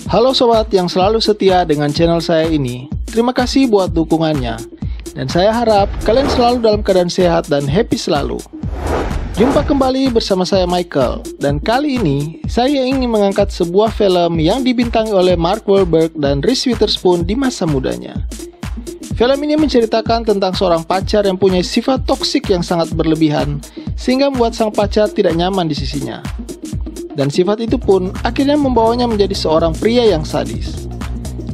Halo sobat yang selalu setia dengan channel saya ini. Terima kasih buat dukungannya. Dan saya harap kalian selalu dalam keadaan sehat dan happy selalu. Jumpa kembali bersama saya Michael. Dan kali ini saya ingin mengangkat sebuah film yang dibintangi oleh Mark Wahlberg dan Reese Witherspoon di masa mudanya. Film ini menceritakan tentang seorang pacar yang punya sifat toksik yang sangat berlebihan, sehingga membuat sang pacar tidak nyaman di sisinya. Dan sifat itu pun akhirnya membawanya menjadi seorang pria yang sadis.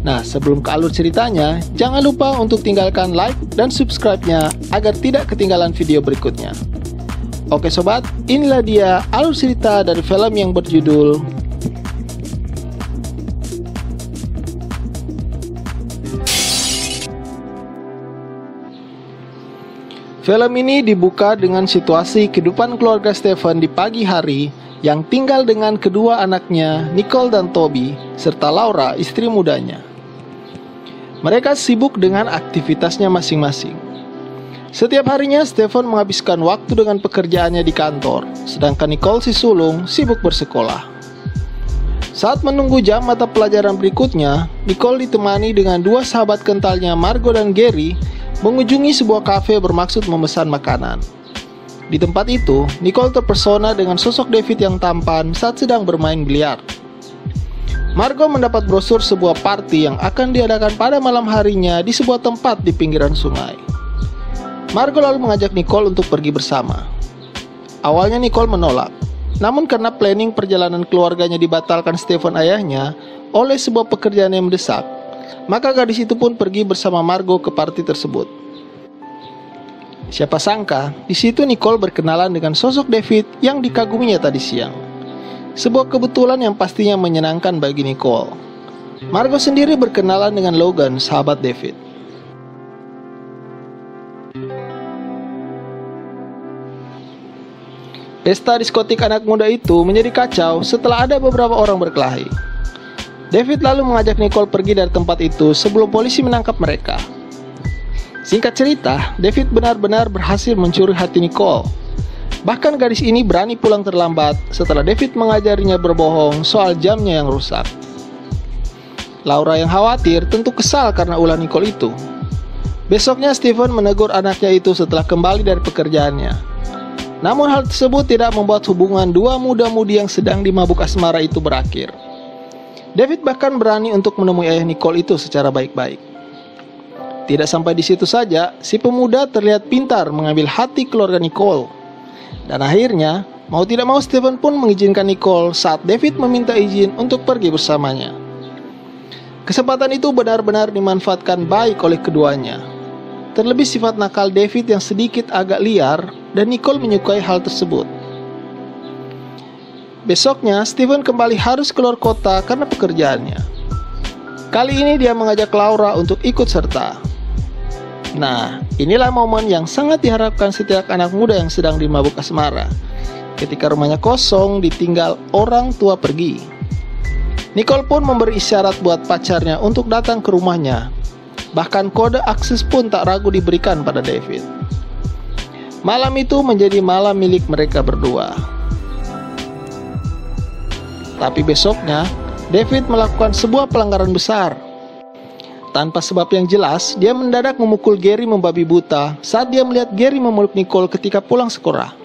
Nah, sebelum ke alur ceritanya, jangan lupa untuk tinggalkan like dan subscribe-nya agar tidak ketinggalan video berikutnya. Oke sobat, inilah dia alur cerita dari film yang berjudul Film ini dibuka dengan situasi kehidupan keluarga Stephen di pagi hari yang tinggal dengan kedua anaknya, Nicole dan Toby, serta Laura, istri mudanya. Mereka sibuk dengan aktivitasnya masing-masing. Setiap harinya Stephen menghabiskan waktu dengan pekerjaannya di kantor, sedangkan Nicole si sulung sibuk bersekolah. Saat menunggu jam mata pelajaran berikutnya, Nicole ditemani dengan dua sahabat kentalnya, Margot dan Gary, mengunjungi sebuah kafe bermaksud memesan makanan. Di tempat itu, Nicole terpesona dengan sosok David yang tampan saat sedang bermain biliar. Margot mendapat brosur sebuah party yang akan diadakan pada malam harinya di sebuah tempat di pinggiran sungai. Margot lalu mengajak Nicole untuk pergi bersama. Awalnya Nicole menolak, namun karena planning perjalanan keluarganya dibatalkan Stephen ayahnya oleh sebuah pekerjaan yang mendesak, maka gadis itu pun pergi bersama Margot ke party tersebut. Siapa sangka, di situ Nicole berkenalan dengan sosok David yang dikaguminya tadi siang. Sebuah kebetulan yang pastinya menyenangkan bagi Nicole. Margot sendiri berkenalan dengan Logan, sahabat David. Pesta diskotik anak muda itu menjadi kacau setelah ada beberapa orang berkelahi. David lalu mengajak Nicole pergi dari tempat itu sebelum polisi menangkap mereka. Singkat cerita, David benar-benar berhasil mencuri hati Nicole. Bahkan gadis ini berani pulang terlambat setelah David mengajarinya berbohong soal jamnya yang rusak. Laura yang khawatir tentu kesal karena ulah Nicole itu. Besoknya Stephen menegur anaknya itu setelah kembali dari pekerjaannya. Namun hal tersebut tidak membuat hubungan dua muda-mudi yang sedang dimabuk asmara itu berakhir. David bahkan berani untuk menemui ayah Nicole itu secara baik-baik. Tidak sampai di situ saja, si pemuda terlihat pintar mengambil hati keluarga Nicole. Dan akhirnya, mau tidak mau Stephen pun mengizinkan Nicole saat David meminta izin untuk pergi bersamanya. Kesempatan itu benar-benar dimanfaatkan baik oleh keduanya. Terlebih sifat nakal David yang sedikit agak liar, dan Nicole menyukai hal tersebut. Besoknya, Stephen kembali harus keluar kota karena pekerjaannya. Kali ini dia mengajak Laura untuk ikut serta. Nah, inilah momen yang sangat diharapkan setiap anak muda yang sedang dimabuk asmara. Ketika rumahnya kosong, ditinggal orang tua pergi. Nicole pun memberi isyarat buat pacarnya untuk datang ke rumahnya. Bahkan kode akses pun tak ragu diberikan pada David. Malam itu menjadi malam milik mereka berdua. Tapi besoknya, David melakukan sebuah pelanggaran besar. Tanpa sebab yang jelas, dia mendadak memukul Gary membabi buta saat dia melihat Gary memeluk Nicole ketika pulang sekolah.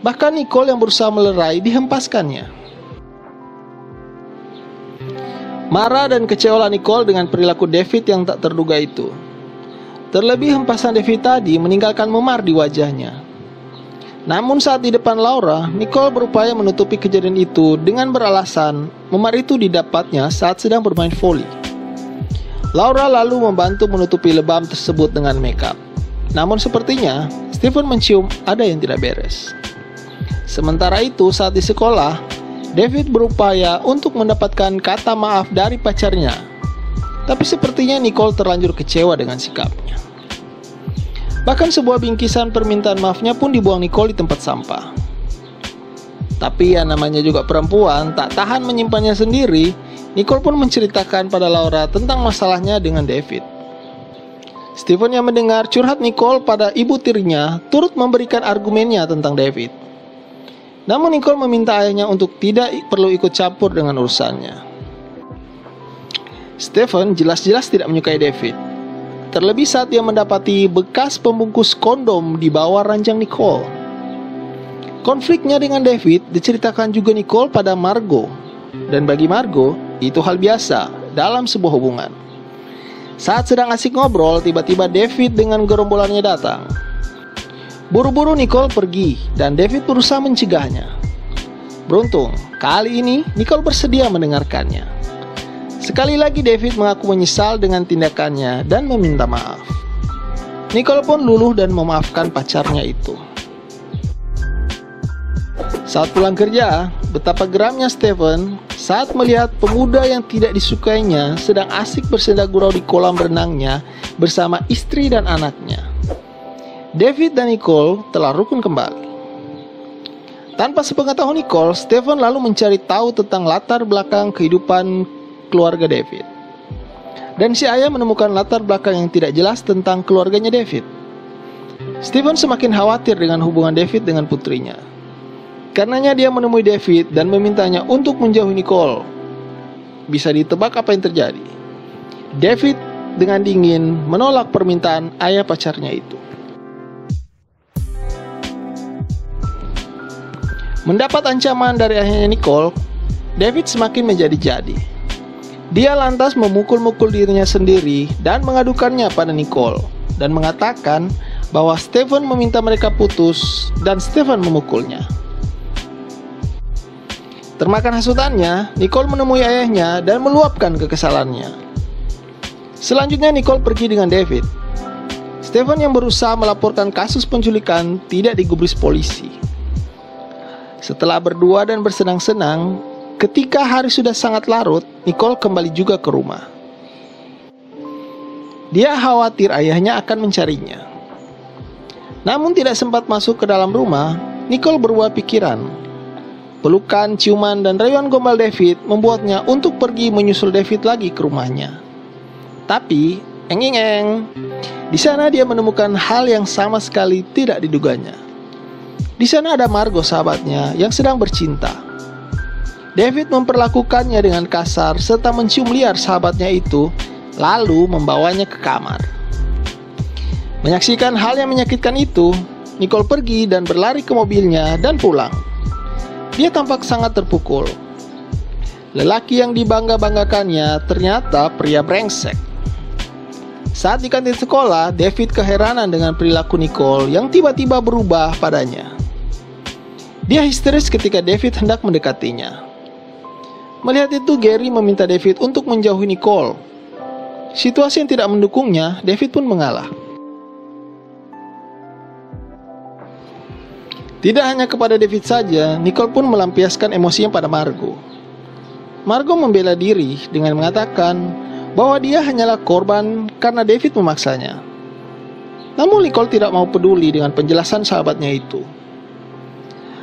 Bahkan Nicole yang berusaha melerai dihempaskannya. Marah dan kecewa Nicole dengan perilaku David yang tak terduga itu. Terlebih hempasan David tadi meninggalkan memar di wajahnya. Namun saat di depan Laura, Nicole berupaya menutupi kejadian itu dengan beralasan memar itu didapatnya saat sedang bermain voli. Laura lalu membantu menutupi lebam tersebut dengan makeup. Namun sepertinya Stephen mencium ada yang tidak beres. Sementara itu saat di sekolah, David berupaya untuk mendapatkan kata maaf dari pacarnya. Tapi sepertinya Nicole terlanjur kecewa dengan sikapnya. Bahkan sebuah bingkisan permintaan maafnya pun dibuang Nicole di tempat sampah. Tapi ya namanya juga perempuan, tak tahan menyimpannya sendiri, Nicole pun menceritakan pada Laura tentang masalahnya dengan David. Stephen yang mendengar curhat Nicole pada ibu tirinya turut memberikan argumennya tentang David. Namun Nicole meminta ayahnya untuk tidak perlu ikut campur dengan urusannya. Stephen jelas-jelas tidak menyukai David. Terlebih saat dia mendapati bekas pembungkus kondom di bawah ranjang Nicole. Konfliknya dengan David diceritakan juga Nicole pada Margot. Dan bagi Margot, itu hal biasa dalam sebuah hubungan. Saat sedang asik ngobrol, tiba-tiba David dengan gerombolannya datang. Buru-buru Nicole pergi dan David berusaha mencegahnya. Beruntung, kali ini Nicole bersedia mendengarkannya. Sekali lagi David mengaku menyesal dengan tindakannya dan meminta maaf. Nicole pun luluh dan memaafkan pacarnya itu. Saat pulang kerja, betapa geramnya Stephen saat melihat pemuda yang tidak disukainya sedang asik bersenda gurau di kolam renangnya bersama istri dan anaknya. David dan Nicole telah rukun kembali. Tanpa sepengetahuan Nicole, Stephen lalu mencari tahu tentang latar belakang kehidupan keluarga David. Dan si ayah menemukan latar belakang yang tidak jelas tentang keluarganya David. Stephen semakin khawatir dengan hubungan David dengan putrinya. Karenanya dia menemui David dan memintanya untuk menjauhi Nicole. Bisa ditebak apa yang terjadi. David dengan dingin menolak permintaan ayah pacarnya itu. Mendapat ancaman dari ayahnya Nicole, David semakin menjadi-jadi. Dia lantas memukul-mukul dirinya sendiri dan mengadukannya pada Nicole dan mengatakan bahwa Stephen meminta mereka putus dan Stephen memukulnya. Termakan hasutannya, Nicole menemui ayahnya dan meluapkan kekesalannya. Selanjutnya Nicole pergi dengan David. Stephen yang berusaha melaporkan kasus penculikan tidak digubris polisi. Setelah berdua dan bersenang-senang, ketika hari sudah sangat larut, Nicole kembali juga ke rumah. Dia khawatir ayahnya akan mencarinya. Namun tidak sempat masuk ke dalam rumah, Nicole berubah pikiran. Pelukan, ciuman, dan rayuan gombal David membuatnya untuk pergi menyusul David lagi ke rumahnya. Tapi, di sana dia menemukan hal yang sama sekali tidak diduganya. Di sana ada Margot sahabatnya yang sedang bercinta. David memperlakukannya dengan kasar serta mencium liar sahabatnya itu, lalu membawanya ke kamar. Menyaksikan hal yang menyakitkan itu, Nicole pergi dan berlari ke mobilnya dan pulang. Dia tampak sangat terpukul. Lelaki yang dibangga-banggakannya ternyata pria brengsek. Saat di kantin sekolah, David keheranan dengan perilaku Nicole yang tiba-tiba berubah padanya. Dia histeris ketika David hendak mendekatinya. Melihat itu, Gary meminta David untuk menjauhi Nicole. Situasi yang tidak mendukungnya, David pun mengalah. Tidak hanya kepada David saja, Nicole pun melampiaskan emosinya pada Margot. Margot membela diri dengan mengatakan bahwa dia hanyalah korban karena David memaksanya. Namun Nicole tidak mau peduli dengan penjelasan sahabatnya itu.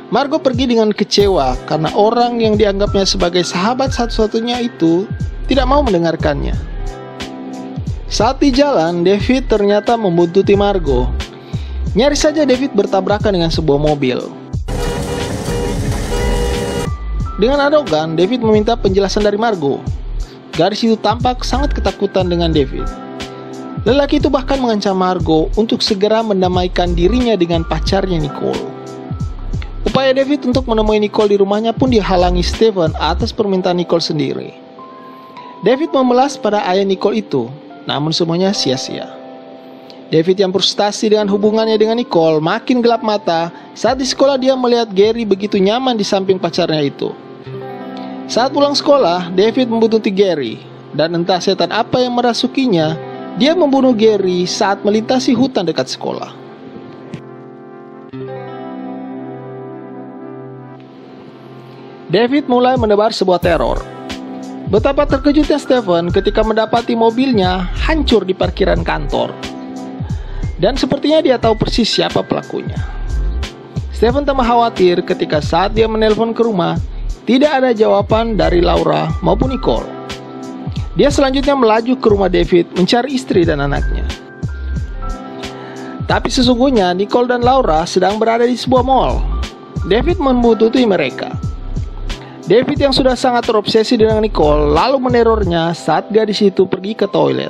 Margot pergi dengan kecewa karena orang yang dianggapnya sebagai sahabat satu-satunya itu tidak mau mendengarkannya. Saat di jalan, David ternyata membuntuti Margot. Nyaris saja David bertabrakan dengan sebuah mobil. Dengan arogan, David meminta penjelasan dari Margot. Gadis itu tampak sangat ketakutan dengan David. Lelaki itu bahkan mengancam Margot untuk segera mendamaikan dirinya dengan pacarnya Nicole. Upaya David untuk menemui Nicole di rumahnya pun dihalangi Stephen atas permintaan Nicole sendiri. David memelas pada ayah Nicole itu, namun semuanya sia-sia. David yang frustasi dengan hubungannya dengan Nicole makin gelap mata saat di sekolah dia melihat Gary begitu nyaman di samping pacarnya itu. Saat pulang sekolah, David membuntuti Gary, dan entah setan apa yang merasukinya, dia membunuh Gary saat melintasi hutan dekat sekolah. David mulai menebar sebuah teror. Betapa terkejutnya Stephen ketika mendapati mobilnya hancur di parkiran kantor. Dan sepertinya dia tahu persis siapa pelakunya. Stephen tambah khawatir ketika saat dia menelpon ke rumah, tidak ada jawaban dari Laura maupun Nicole. Dia selanjutnya melaju ke rumah David mencari istri dan anaknya. Tapi sesungguhnya Nicole dan Laura sedang berada di sebuah mall. David membuntuti mereka. David yang sudah sangat terobsesi dengan Nicole lalu menerornya saat gadis itu pergi ke toilet.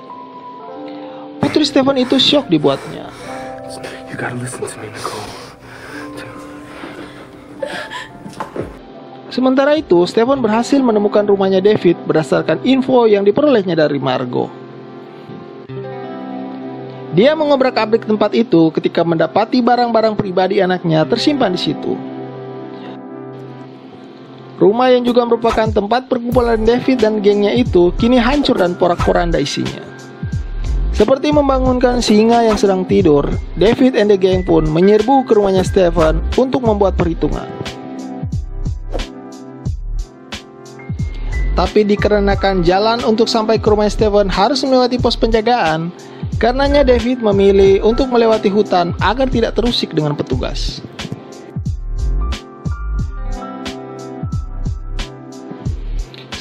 Putri Stephen itu syok dibuatnya. You gotta listen to me, Nicole. Sementara itu, Stephen berhasil menemukan rumahnya David berdasarkan info yang diperolehnya dari Margo. Dia mengobrak-abrik tempat itu ketika mendapati barang-barang pribadi anaknya tersimpan di situ. Rumah yang juga merupakan tempat perkumpulan David dan gengnya itu kini hancur dan porak-poranda isinya. Seperti membangunkan singa yang sedang tidur, David and the gang pun menyerbu ke rumahnya Stephen untuk membuat perhitungan. Tapi dikarenakan jalan untuk sampai ke rumah Stephen harus melewati pos penjagaan, karenanya David memilih untuk melewati hutan agar tidak terusik dengan petugas.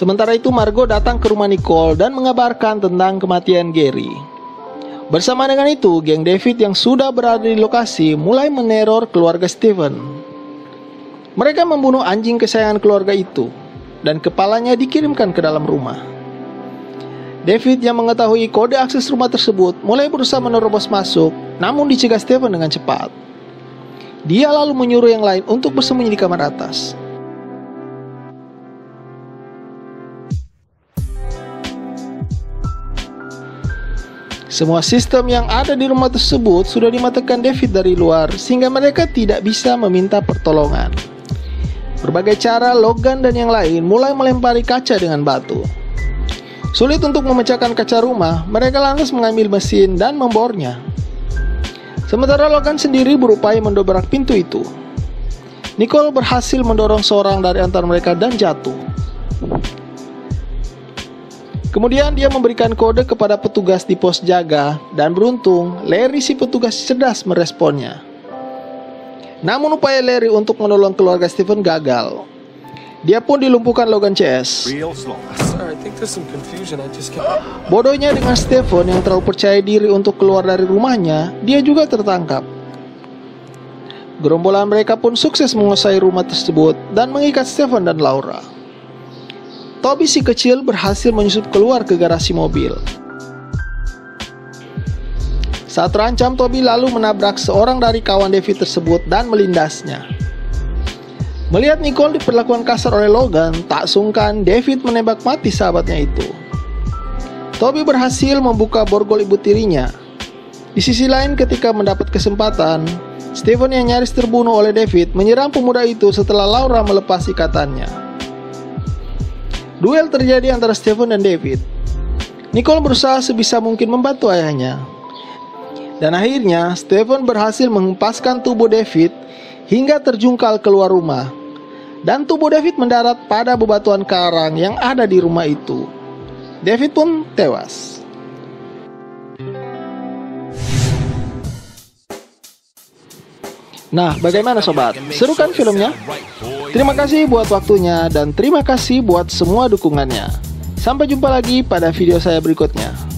Sementara itu Margo datang ke rumah Nicole dan mengabarkan tentang kematian Gary. Bersama dengan itu, geng David yang sudah berada di lokasi mulai meneror keluarga Stephen. Mereka membunuh anjing kesayangan keluarga itu dan kepalanya dikirimkan ke dalam rumah. David yang mengetahui kode akses rumah tersebut mulai berusaha menerobos masuk, namun dicegah Stephen dengan cepat. Dia lalu menyuruh yang lain untuk bersembunyi di kamar atas. Semua sistem yang ada di rumah tersebut sudah dimatikan David dari luar sehingga mereka tidak bisa meminta pertolongan. Berbagai cara Logan dan yang lain mulai melempari kaca dengan batu. Sulit untuk memecahkan kaca rumah, mereka lantas mengambil mesin dan membornya. Sementara Logan sendiri berupaya mendobrak pintu itu. Nicole berhasil mendorong seorang dari antara mereka dan jatuh. Kemudian dia memberikan kode kepada petugas di pos jaga dan beruntung Larry si petugas cerdas meresponnya. Namun upaya Larry untuk menolong keluarga Stephen gagal. Dia pun dilumpuhkan Logan CS. Bodohnya dengan Stephen yang terlalu percaya diri untuk keluar dari rumahnya, dia juga tertangkap. Gerombolan mereka pun sukses menguasai rumah tersebut dan mengikat Stephen dan Laura. Toby si kecil berhasil menyusup keluar ke garasi mobil. Saat terancam, Toby lalu menabrak seorang dari kawan David tersebut dan melindasnya. Melihat Nicole diperlakukan kasar oleh Logan, tak sungkan David menembak mati sahabatnya itu. Toby berhasil membuka borgol ibu tirinya. Di sisi lain, ketika mendapat kesempatan, Stephen yang nyaris terbunuh oleh David menyerang pemuda itu setelah Laura melepas ikatannya. Duel terjadi antara Stephen dan David. Nicole berusaha sebisa mungkin membantu ayahnya. Dan akhirnya Stephen berhasil menghempaskan tubuh David hingga terjungkal keluar rumah. Dan tubuh David mendarat pada bebatuan karang yang ada di rumah itu. David pun tewas. Nah, bagaimana sobat? Seru kan filmnya? Terima kasih buat waktunya dan terima kasih buat semua dukungannya. Sampai jumpa lagi pada video saya berikutnya.